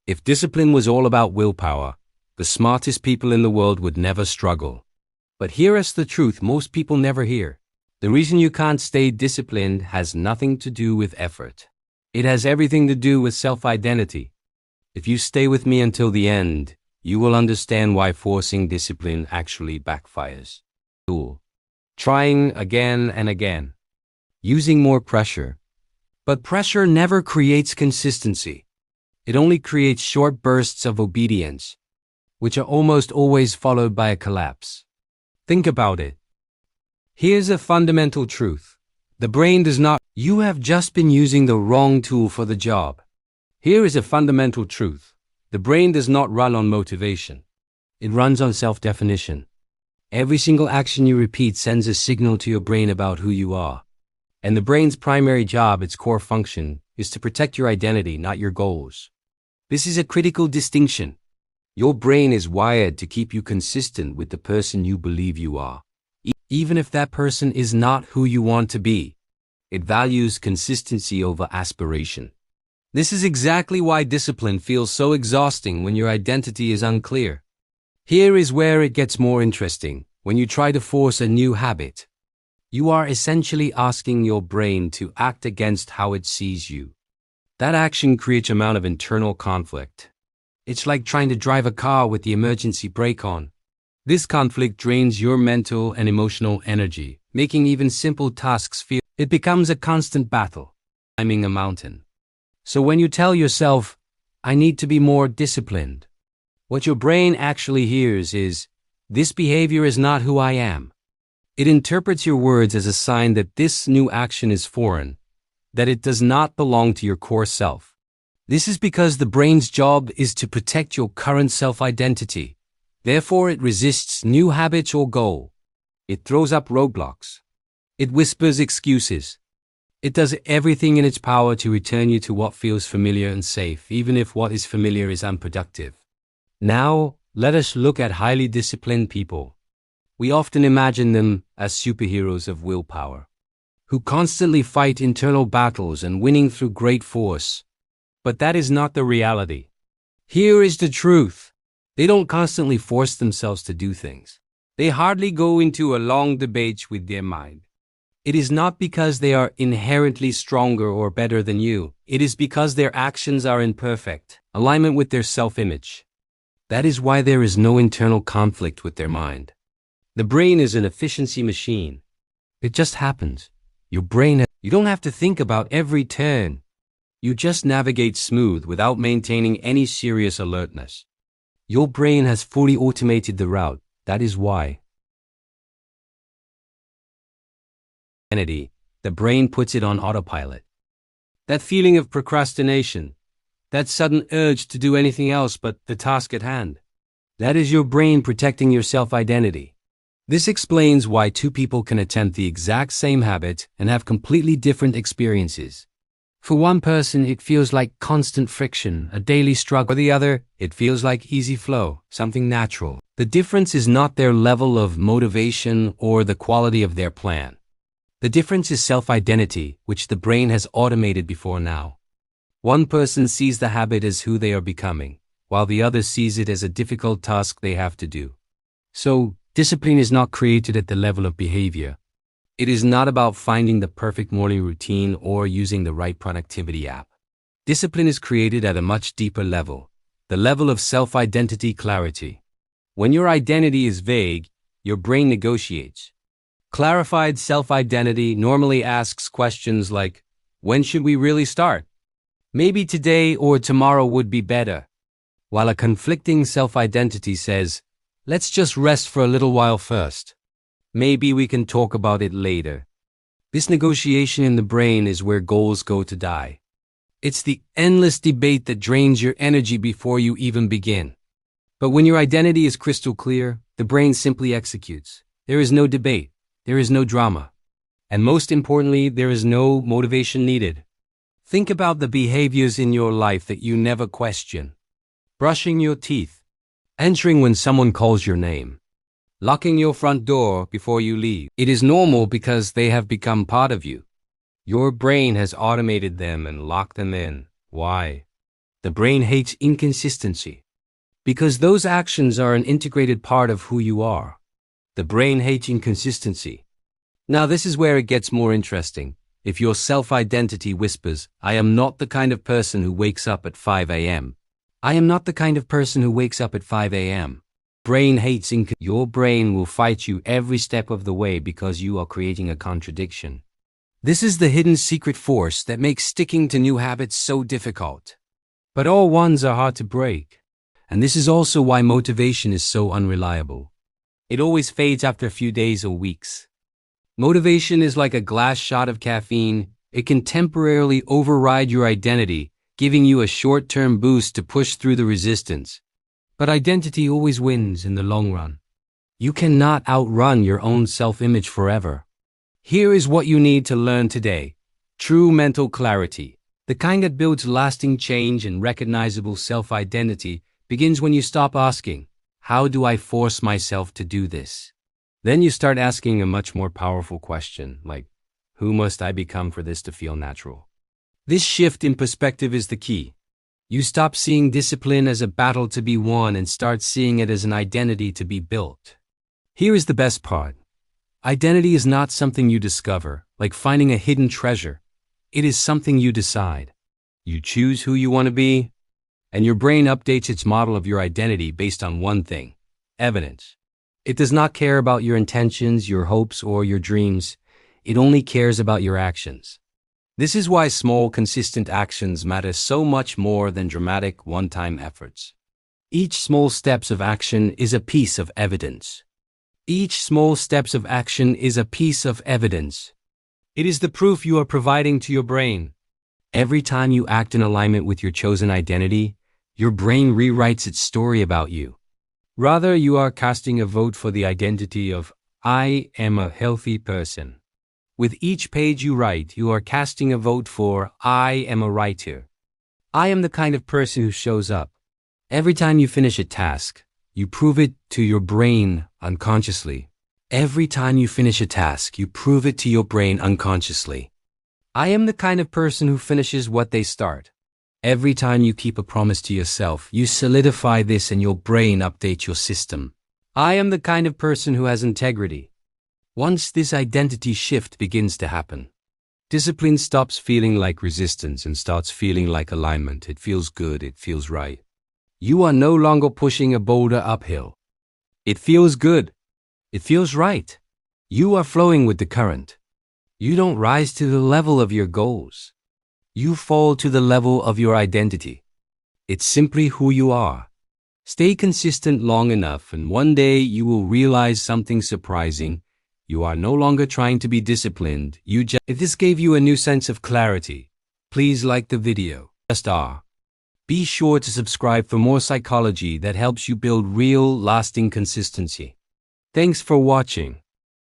If discipline was all about willpower, the smartest people in the world would never struggle. But here is the truth most people never hear. The reason you can't stay disciplined has nothing to do with effort. It has everything to do with self-identity. If you stay with me until the end, you will understand why forcing discipline actually backfires. Trying again and again. Using more pressure. But pressure never creates consistency. It only creates short bursts of obedience, which are almost always followed by a collapse. Think about it. Here's a fundamental truth. The brain does not. You have just been using the wrong tool for the job. Here is a fundamental truth. The brain does not run on motivation. It runs on self-definition. Every single action you repeat sends a signal to your brain about who you are. And the brain's primary job, its core function, is to protect your identity, not your goals. This is a critical distinction. Your brain is wired to keep you consistent with the person you believe you are. Even if that person is not who you want to be, it values consistency over aspiration. This is exactly why discipline feels so exhausting when your identity is unclear. Here is where it gets more interesting. When you try to force a new habit, you are essentially asking your brain to act against how it sees you. That action creates an amount of internal conflict. It's like trying to drive a car with the emergency brake on. This conflict drains your mental and emotional energy, making even simple tasks feel. It becomes a constant battle, climbing a mountain. So when you tell yourself, I need to be more disciplined, what your brain actually hears is, this behavior is not who I am. It interprets your words as a sign that this new action is foreign, that it does not belong to your core self. This is because the brain's job is to protect your current self-identity. Therefore, it resists new habits or goal. It throws up roadblocks. It whispers excuses. It does everything in its power to return you to what feels familiar and safe, even if what is familiar is unproductive. Now, let us look at highly disciplined people. We often imagine them as superheroes of willpower, who constantly fight internal battles and winning through great force. But that is not the reality. Here is the truth. They don't constantly force themselves to do things. They hardly go into a long debate with their mind. It is not because they are inherently stronger or better than you. It is because their actions are in perfect alignment with their self-image. That is why there is no internal conflict with their mind. The brain is an efficiency machine. It just happens. You don't have to think about every turn. You just navigate smooth without maintaining any serious alertness. Your brain has fully automated the route. That is why. The brain puts it on autopilot. That feeling of procrastination, that sudden urge to do anything else but the task at hand, that is your brain protecting your self-identity. This explains why two people can attempt the exact same habit and have completely different experiences. For one person, it feels like constant friction, a daily struggle. For the other, it feels like easy flow, something natural. The difference is not their level of motivation or the quality of their plan. The difference is self-identity, which the brain has automated before now. One person sees the habit as who they are becoming, while the other sees it as a difficult task they have to do. So, discipline is not created at the level of behavior. It is not about finding the perfect morning routine or using the right productivity app. Discipline is created at a much deeper level, the level of self-identity clarity. When your identity is vague, your brain negotiates. Clarified self-identity normally asks questions like, when should we really start? Maybe today or tomorrow would be better. While a conflicting self-identity says, let's just rest for a little while first. Maybe we can talk about it later. This negotiation in the brain is where goals go to die. It's the endless debate that drains your energy before you even begin. But when your identity is crystal clear, the brain simply executes. There is no debate. There is no drama. And most importantly, there is no motivation needed. Think about the behaviors in your life that you never question. Brushing your teeth. Entering when someone calls your name. Locking your front door before you leave. It is normal because they have become part of you. Your brain has automated them and locked them in. Why? The brain hates inconsistency because those actions are an integrated part of who you are. The brain hates inconsistency. Now this is where it gets more interesting. If your self-identity whispers, I am not the kind of person who wakes up at 5 a.m. I am not the kind of person who wakes up at 5 a.m. Brain hates your brain will fight you every step of the way because you are creating a contradiction. This is the hidden secret force that makes sticking to new habits so difficult. But all ones are hard to break. And this is also why motivation is so unreliable. It always fades after a few days or weeks. Motivation is like a glass shot of caffeine. It can temporarily override your identity, giving you a short-term boost to push through the resistance. But identity always wins in the long run. You cannot outrun your own self-image forever. Here is what you need to learn today. True mental clarity, the kind that builds lasting change and recognizable self-identity, begins when you stop asking, how do I force myself to do this? Then you start asking a much more powerful question, like, who must I become for this to feel natural? This shift in perspective is the key. You stop seeing discipline as a battle to be won and start seeing it as an identity to be built. Here is the best part. Identity is not something you discover, like finding a hidden treasure. It is something you decide. You choose who you want to be, and your brain updates its model of your identity based on one thing: evidence. It does not care about your intentions, your hopes, or your dreams. It only cares about your actions. This is why small, consistent actions matter so much more than dramatic, one-time efforts. Each small steps of action is a piece of evidence. Each small steps of action is a piece of evidence. It is the proof you are providing to your brain. Every time you act in alignment with your chosen identity, your brain rewrites its story about you. Rather, you are casting a vote for the identity of, I am a healthy person. With each page you write, you are casting a vote for, I am a writer. I am the kind of person who shows up. Every time you finish a task, you prove it to your brain unconsciously. Every time you finish a task, you prove it to your brain unconsciously. I am the kind of person who finishes what they start. Every time you keep a promise to yourself, you solidify this and your brain updates your system. I am the kind of person who has integrity. Once this identity shift begins to happen, discipline stops feeling like resistance and starts feeling like alignment. It feels good, it feels right. You are no longer pushing a boulder uphill. It feels good. It feels right. You are flowing with the current. You don't rise to the level of your goals. You fall to the level of your identity. It's simply who you are. Stay consistent long enough and one day you will realize something surprising. You are no longer trying to be disciplined. If this gave you a new sense of clarity, please like the video. Be sure to subscribe for more psychology that helps you build real, lasting consistency. Thanks for watching.